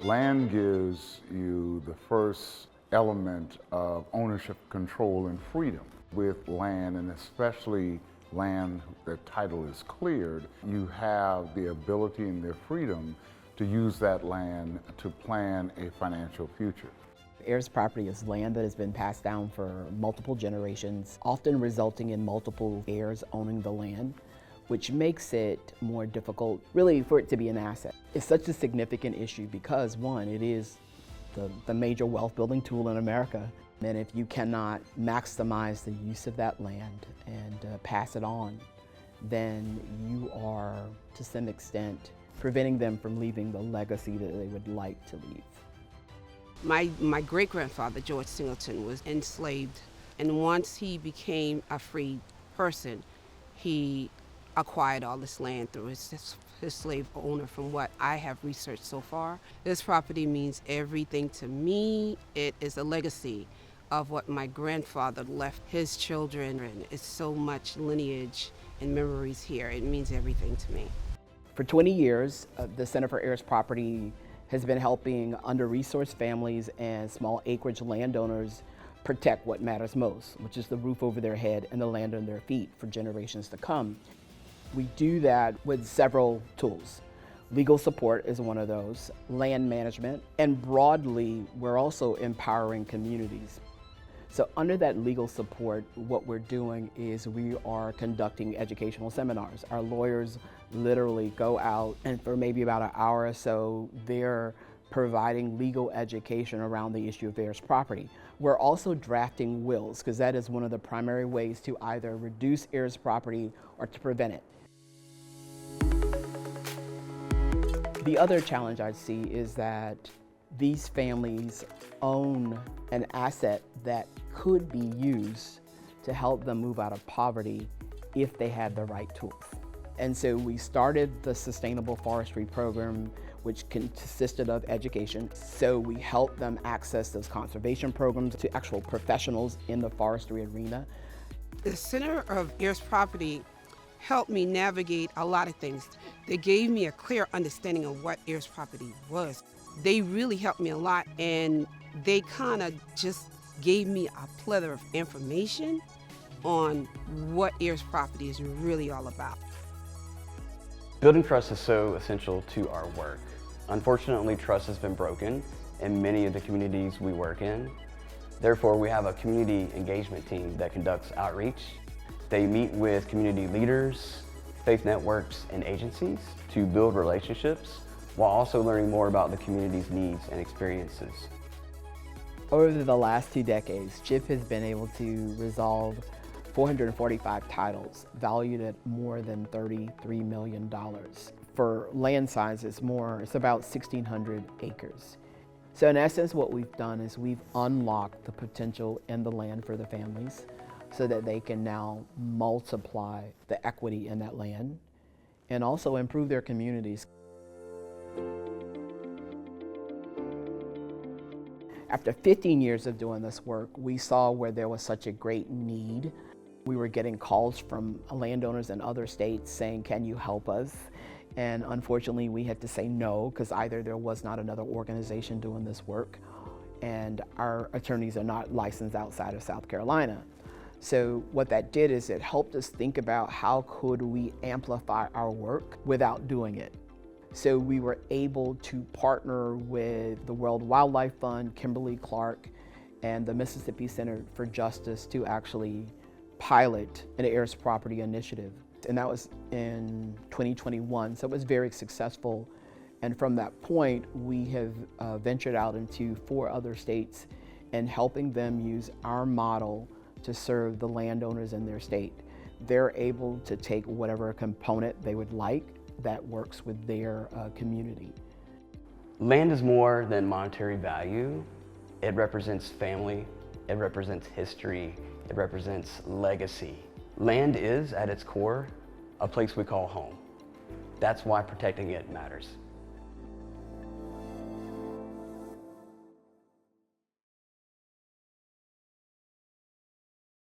Land gives you the first element of ownership, control, and freedom. With land, and especially land the title is cleared, you have the ability and the freedom to use that land to plan a financial future. Heirs property is land that has been passed down for multiple generations, often resulting in multiple heirs owning the land, which makes it more difficult, really, for it to be an asset. It's such a significant issue because, one, it is the major wealth building tool in America. And if you cannot maximize the use of that land and pass it on, then you are, to some extent, preventing them from leaving the legacy that they would like to leave. My great-grandfather, George Singleton, was enslaved, and once he became a free person, he acquired all this land through his slave owner. From what I have researched so far, this property means everything to me. It is a legacy of what my grandfather left his children, and it's so much lineage and memories here. It means everything to me. For 20 years, the Center for Heirs Property has been helping under-resourced families and small acreage landowners protect what matters most, which is the roof over their head and the land under their feet for generations to come. We do that with several tools. Legal support is one of those, land management, and broadly, we're also empowering communities. So under that legal support, what we're doing is we are conducting educational seminars. Our lawyers literally go out, and for maybe about an hour or so, they're providing legal education around the issue of heirs property. We're also drafting wills, because that is one of the primary ways to either reduce heirs property or to prevent it. The other challenge I see is that these families own an asset that could be used to help them move out of poverty if they had the right tools. And so we started the Sustainable Forestry program, which consisted of education. So we helped them access those conservation programs to actual professionals in the forestry arena. The Center of Heirs Property helped me navigate a lot of things. They gave me a clear understanding of what heirs property was. They really helped me a lot, and they kind of just gave me a plethora of information on what heirs property is really all about. Building trust is so essential to our work. Unfortunately, trust has been broken in many of the communities we work in. Therefore, we have a community engagement team that conducts outreach. They meet with community leaders, faith networks, and agencies to build relationships while also learning more about the community's needs and experiences. Over the last 2 decades, CHIP has been able to resolve 445 titles valued at more than $33 million. For land size, it's about 1,600 acres. So in essence, what we've done is we've unlocked the potential in the land for the families so that they can now multiply the equity in that land and also improve their communities. After 15 years of doing this work, we saw where there was such a great need. We were getting calls from landowners in other states saying, "Can you help us?" And unfortunately, we had to say no, because either there was not another organization doing this work, and our attorneys are not licensed outside of South Carolina. So what that did is it helped us think about how could we amplify our work without doing it. So we were able to partner with the World Wildlife Fund, Kimberly-Clark, and the Mississippi Center for Justice to actually pilot an heirs property initiative. And that was in 2021, so it was very successful. And from that point, we have ventured out into 4 other states and helping them use our model to serve the landowners in their state. They're able to take whatever component they would like that works with their community. Land is more than monetary value. It represents family, it represents history, it represents legacy. Land is, at its core, a place we call home. That's why protecting it matters.